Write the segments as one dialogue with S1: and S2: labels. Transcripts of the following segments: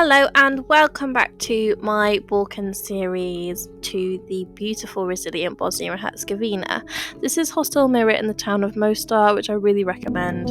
S1: Hello and welcome back to my Balkans series to the beautiful resilient Bosnia and Herzegovina. This is Hostel Mirror in the town of Mostar, which I really recommend.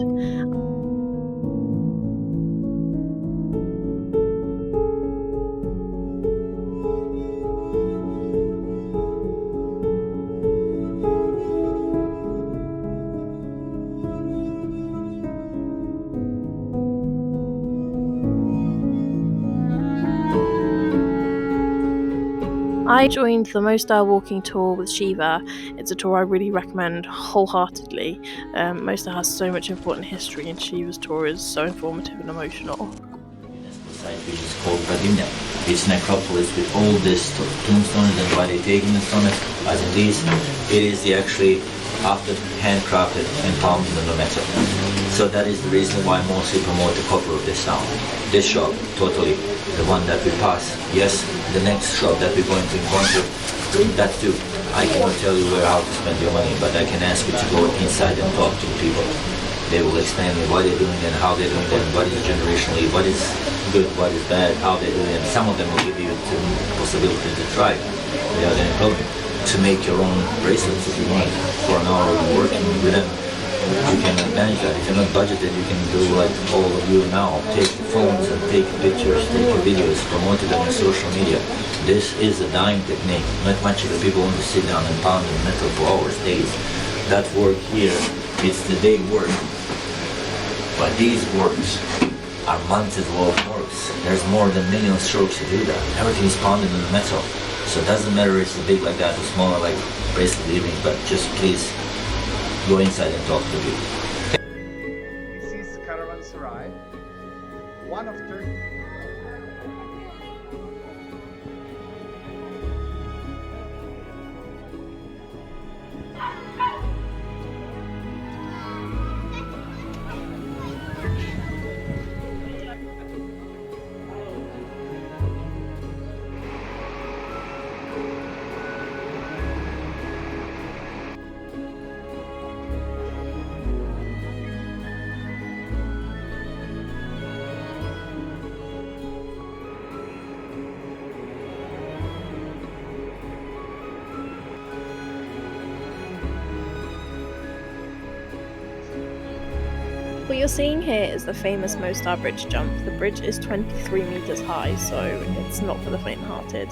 S1: I joined the Mostar walking tour with Sheva. It's a tour I really recommend wholeheartedly. Mostar has so much important history and Sheva's tour is so informative and emotional.
S2: Site which is called Renae. It's necropolis with all this tombstones and why they taking the stones as in these. It is actually after handcrafted and palmed in the metal. So that is the reason why mostly promote the copper of this town. This shop, totally, the one that we pass. Yes, the next shop that we're going to encounter, that too. I cannot tell you how to spend your money, but I can ask you to go inside and talk to the people. They will explain me what they're doing and how they're doing it, what is generationally, what is good, what is bad, how they're doing it. Some of them will give you the possibility to try without any problem. To make your own bracelets if you want. For an hour of working with them, you can manage that. If you're not budgeted, you can do like all of you now. Take phones and take pictures, take videos, promote them on social media. This is a dying technique. Not much of the people want to sit down and pound in metal for hours, days. That work here, it's the day work. But these works are months long works. There's more than million strokes to do that. Everything is pounded in the metal. So it doesn't matter if it's big like that or smaller like bracelet evening, but just please go inside and talk to people.
S3: This is Caravanserai, one of 30.
S1: What you're seeing here is the famous Mostar Bridge jump. The bridge is 23 meters high, so it's not for the faint-hearted.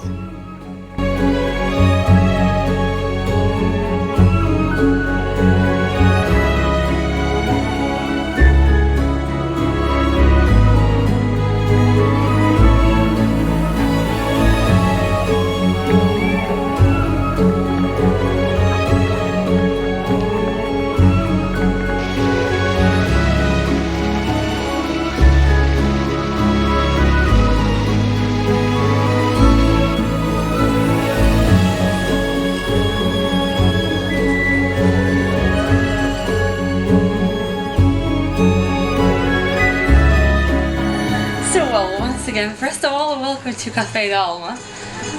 S4: First of all, welcome to Cafe De Alma.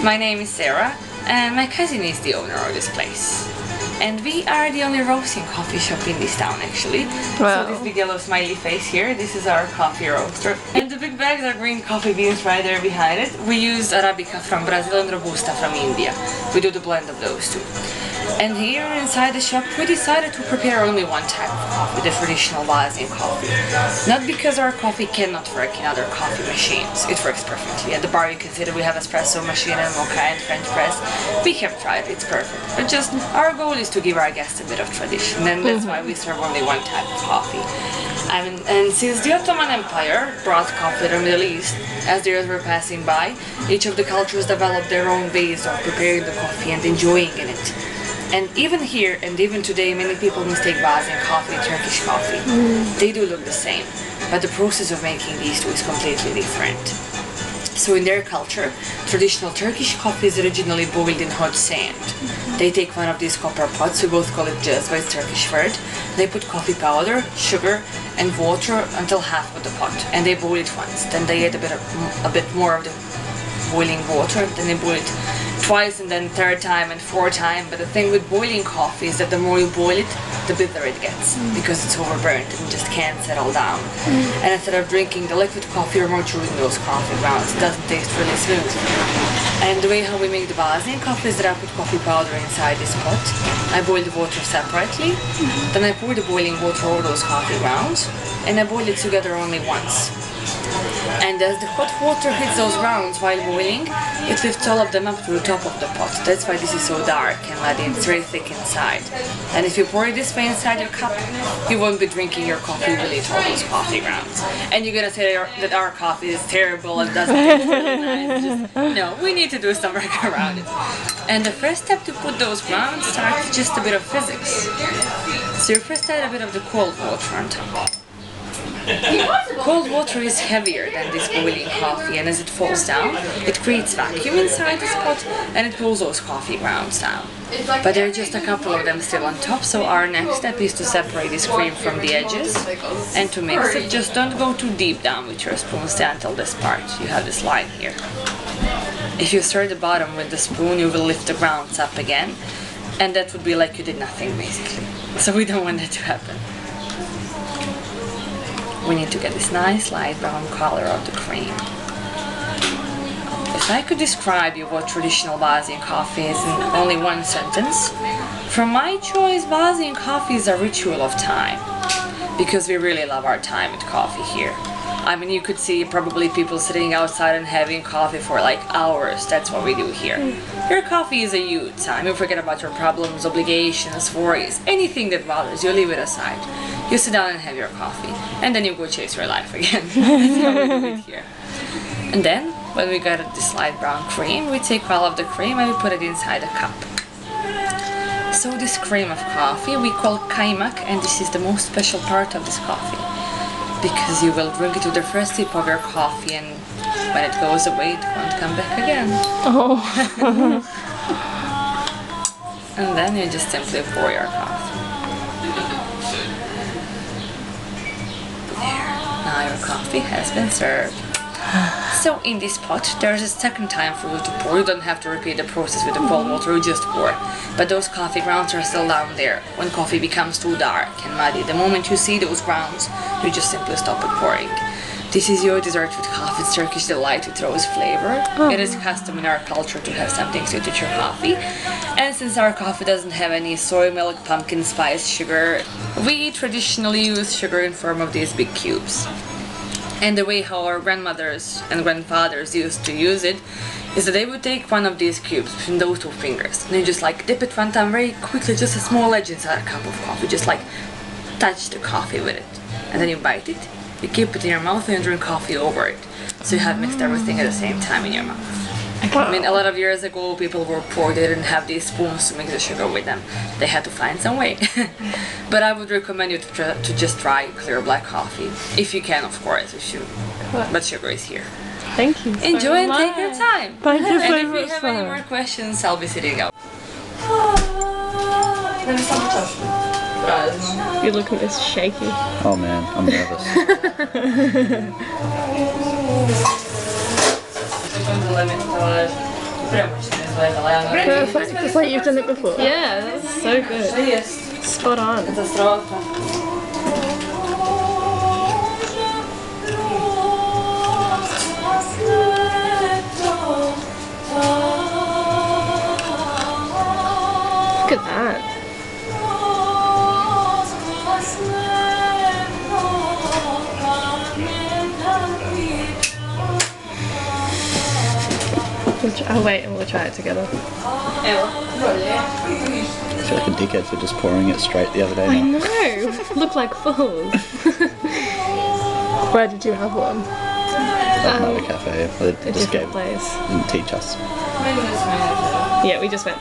S4: My name is Sarah and my cousin is the owner of this place. And we are the only roasting coffee shop in this town actually.
S1: Wow.
S4: So this big yellow smiley face here, this is our coffee roaster. And the big bags are green coffee beans right there behind it. We use Arabica from Brazil and Robusta from India. We do the blend of those two. And here inside the shop we decided to prepare only one type of coffee, the traditional Bosnian coffee. Not because our coffee cannot work in other coffee machines, it works perfectly. At the bar you can see that we have espresso machine and mocha and French press. We have tried, it's perfect. But just our goal is to give our guests a bit of tradition, and that's why we serve only one type of coffee. And since the Ottoman Empire brought coffee to the Middle East, as the years were passing by, each of the cultures developed their own ways of preparing the coffee and enjoying it. And even here, and even today, many people mistake Bosnian coffee and Turkish coffee. They do look the same, but the process of making these two is completely different. So in their culture, traditional Turkish coffee is originally boiled in hot sand. They take one of these copper pots, we both call it jazz, it's Turkish word. They put coffee powder, sugar, and water until half of the pot, and they boil it once. Then they add a bit more of the boiling water, then they boil it twice and then third time and fourth time. But the thing with boiling coffee is that the more you boil it, the bitter it gets because it's overburnt and just can't settle down. And instead of drinking the liquid coffee, you're more chewing those coffee grounds. It doesn't taste really smooth. And the way how we make the Bosnian coffee is that I put coffee powder inside this pot. I boil the water separately. Then I pour the boiling water over those coffee grounds and I boil it together only once. And as the hot water hits those grounds while boiling, it lifts all of them up to the top of the pot. That's why this is so dark and muddy. It's very thick inside. And if you pour it this way inside your cup, you won't be drinking your coffee with all those coffee grounds. And you're gonna say that our coffee is terrible and doesn't taste really nice. Just, no, we need to do some work around it. And the first step to put those grounds starts just a bit of physics. So you first add a bit of the cold water on top. Cold water is heavier than this boiling coffee, and as it falls down, it creates vacuum inside this pot and it pulls those coffee grounds down. But there are just a couple of them still on top, so our next step is to separate this cream from the edges and to mix it. Just don't go too deep down with your spoon, stay until this part. You have this line here. If you stir the bottom with the spoon, you will lift the grounds up again, and that would be like you did nothing basically. So we don't want that to happen. We need to get this nice light brown color of the cream. If I could describe you what traditional Bosnian coffee is in only one sentence, from my choice, Bosnian coffee is a ritual of time. Because we really love our time with coffee here. I mean, you could see probably people sitting outside and having coffee for like hours. That's what we do here. Your coffee is a you time. You forget about your problems, obligations, worries, anything that bothers you, leave it aside. You sit down and have your coffee, and then you go chase your life again. That's how we do it here. And then, when we got this light brown cream, we take all of the cream and we put it inside a cup. So this cream of coffee we call kaymak, and this is the most special part of this coffee. Because you will drink it with the first sip of your coffee, and when it goes away, it won't come back again.
S1: Oh.
S4: And then you just simply pour your coffee. There, now your coffee has been served. So in this pot, there's a second time for you to pour. You don't have to repeat the process with the cold water, you just pour. But those coffee grounds are still down there. When coffee becomes too dark and muddy, the moment you see those grounds, you just simply stop it pouring. This is your dessert with coffee. It's Turkish delight with rose flavor. It is custom in our culture to have something sweet with your coffee. And since our coffee doesn't have any soy milk, pumpkin spice, sugar, we traditionally use sugar in form of these big cubes. And the way how our grandmothers and grandfathers used to use it is that they would take one of these cubes between those two fingers and you just like dip it one time very quickly, just a small edge inside a cup of coffee, just like touch the coffee with it. And then you bite it, you keep it in your mouth and you drink coffee over it. So you have mixed everything at the same time in your mouth. I mean, a lot of years ago people were poor, they didn't have these spoons to mix the sugar with them. They had to find some way. But I would recommend you to just try clear black coffee. If you can, of course, but sugar is here.
S1: Thank you.
S4: Enjoy and take your time.
S1: Thank you so
S4: And if
S1: much.
S4: you have any more questions, I'll be sitting out.
S1: You look at this shaky.
S2: Oh man, I'm nervous.
S1: Perfect, just like you've done it before. Yeah, that's so good. Spot on. Look at that. I'll wait and we'll try it together.
S2: I feel like a dickhead for just pouring it straight the other day.
S1: I know! Look like fools. Where did you have one?
S2: Another cafe. They
S1: A
S2: just
S1: different place.
S2: didn't teach us.
S1: Yeah, we just went.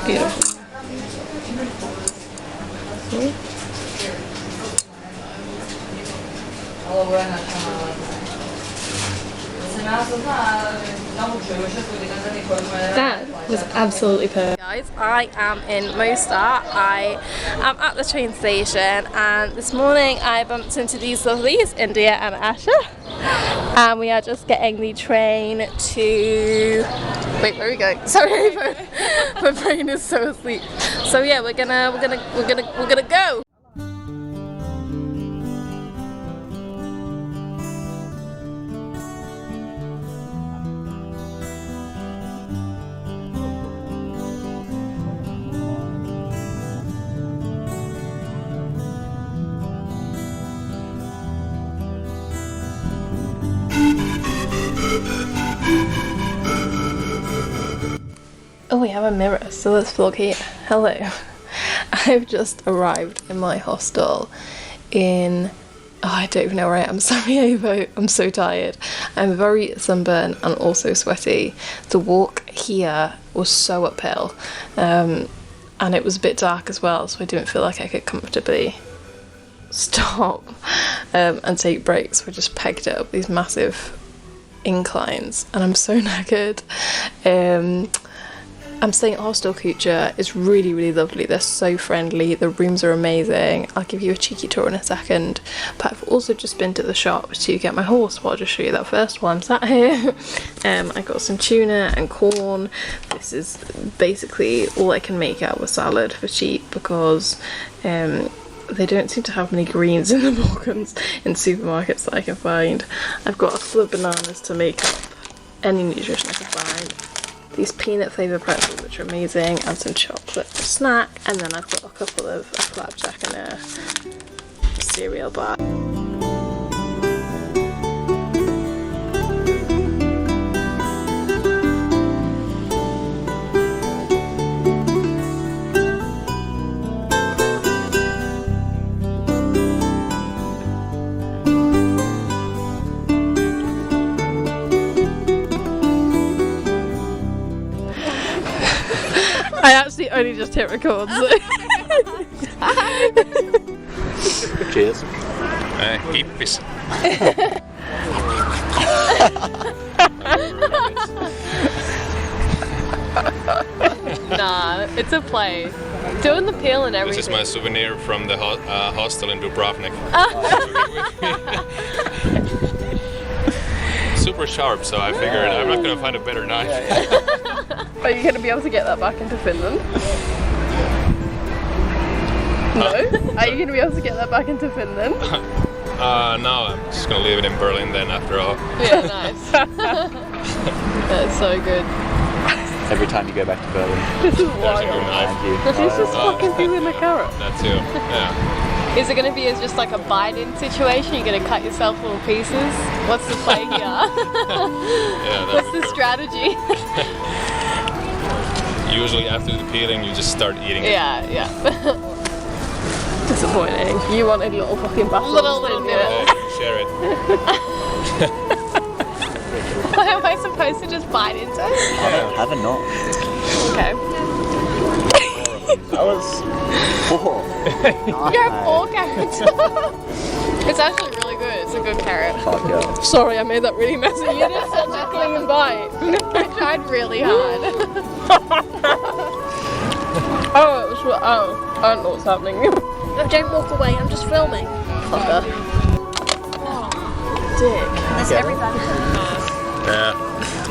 S1: Beautiful. That was absolutely perfect. guys, I am in Mostar. I am at the train station, and this morning I bumped into these lovelies, India and Asha, and we are just getting the train to... Wait, where are we going? Sorry, my brain is so asleep. So yeah, we're gonna go. Oh, we have a mirror, so let's vlog here. Hello. I've just arrived in my hostel in... Oh, I don't even know where I am. Sarajevo. I'm so tired. I'm very sunburned and also sweaty. The walk here was so uphill, and it was a bit dark as well, so I didn't feel like I could comfortably stop and take breaks. We just pegged it up these massive inclines, and I'm so knackered. I'm staying at Hostel Kucha. It's really, really lovely. They're so friendly. The rooms are amazing. I'll give you a cheeky tour in a second. But I've also just been to the shop to get my horse. Well, I'll just show you that first while I'm sat here. I got some tuna and corn. This is basically all I can make out of a salad for cheap because they don't seem to have many greens in the Balkans in supermarkets that I can find. I've got a couple of bananas to make up any nutrition I can find. These peanut flavoured pretzels, which are amazing, and some chocolate snack, and then I've got a couple of a flapjack and a cereal bar. I actually only just hit record. So.
S5: Cheers.
S6: Kippis.
S1: Nah, it's a play. Doing the peel and everything.
S6: This is my souvenir from the hostel in Dubrovnik. Super sharp, so I figured I'm not gonna find a better knife.
S1: Are you going to be able to get that back into Finland? No? Are you going to be able to get that back into Finland?
S6: No, I'm just gonna leave it in Berlin then after all.
S1: Yeah, nice. That's so good.
S5: Every time you go back to Berlin,
S1: This is
S6: There's a
S1: wild.
S6: new knife.
S1: He's just fucking peeling the carrot.
S6: That too, yeah.
S1: Is it going to be just like a bite-in situation? You're going to cut yourself little pieces? What's the play here?
S6: Yeah,
S1: What's the strategy?
S6: Usually after the peeling, you just start eating it.
S1: Yeah. Disappointing. You wanted little fucking battles. Little
S6: Yeah, you can share it.
S1: What am I supposed to just bite into?
S5: have a knot.
S1: Okay.
S5: That was 4.
S1: You're 4 carrots. It's actually really good. It's a good carrot.
S5: Fuck yeah.
S1: Sorry, I made that really messy. You did such a clean bite. I tried really hard. I don't know what's happening. No, don't walk away. I'm just filming. Fucker. Dick.
S5: That's everything.
S6: Yeah.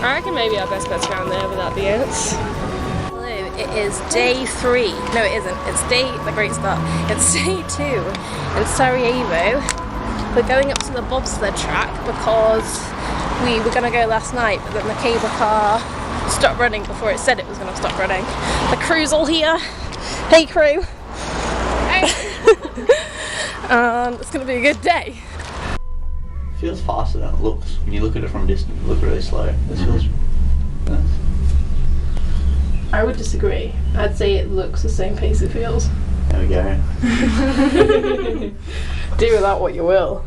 S1: I reckon maybe our best bet's around there without the ants. Hello, it is day 3. No, it isn't. It's the great start. It's day 2 in Sarajevo. We're going up to the bobsled track because we were going to go last night, but then the cable car stopped running before it said it was going to stop running. The crew's all here. Hey crew. It's going to be a good day.
S5: It feels faster than it looks. When you look at it from a distance, it looks really slow. This feels nice.
S1: I would disagree. I'd say it looks the same pace it feels.
S5: There we go.
S1: Do with that what you will.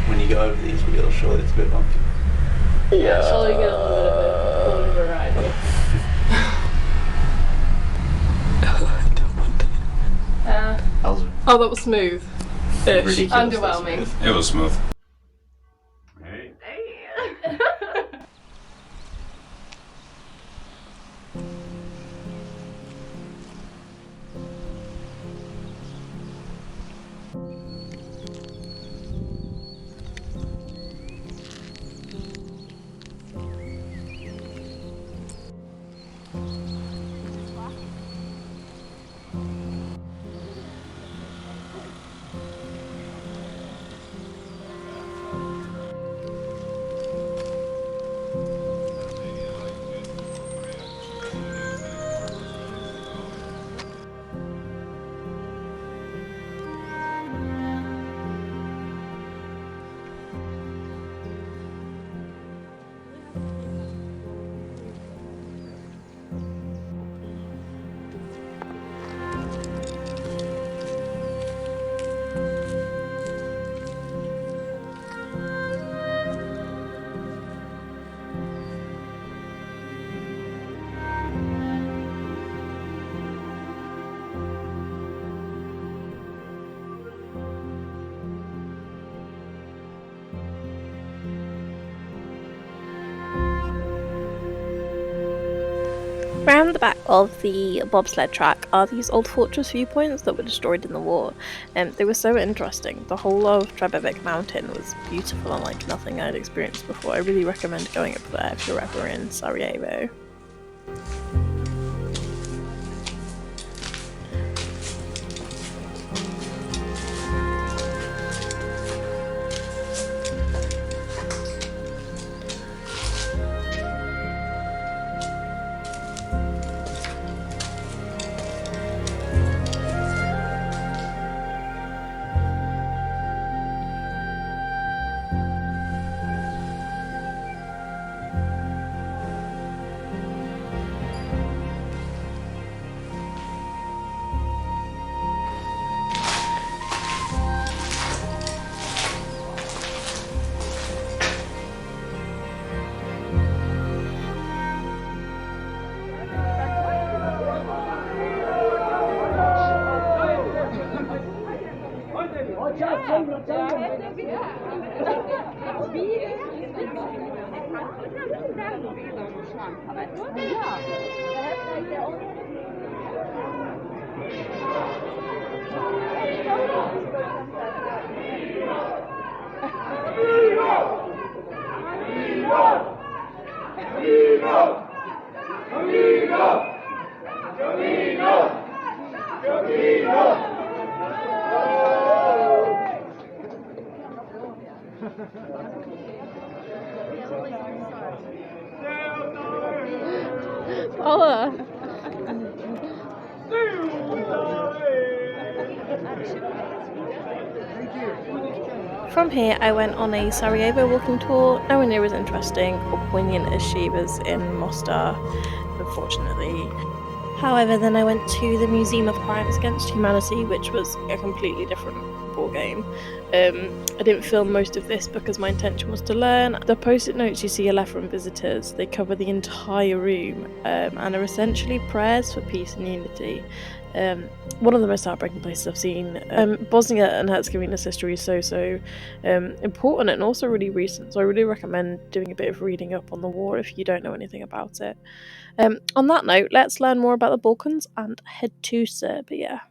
S5: When you go over these wheels, surely it's a bit bumpy.
S1: Yeah. Surely you get a little bit of variety. That was smooth.
S5: Ridiculously
S1: Underwhelming.
S5: smooth.
S6: It was smooth.
S1: at the back of the bobsled track are these old fortress viewpoints that were destroyed in the war, and they were so interesting. The whole of Trebevic Mountain was beautiful and like nothing I'd experienced before. I really recommend going up there if you're ever in Sarajevo. From here, I went on a Sarajevo walking tour, nowhere near as interesting or poignant as Sheva's in Mostar, unfortunately. However, then I went to the Museum of Crimes Against Humanity, which was a completely different ballgame. I didn't film most of this because my intention was to learn. The post-it notes you see are left from visitors. They cover the entire room and are essentially prayers for peace and unity. One of the most heartbreaking places I've seen. Bosnia and Herzegovina's history is so important and also really recent, so I really recommend doing a bit of reading up on the war if you don't know anything about it. On that note, let's learn more about the Balkans and head to Serbia.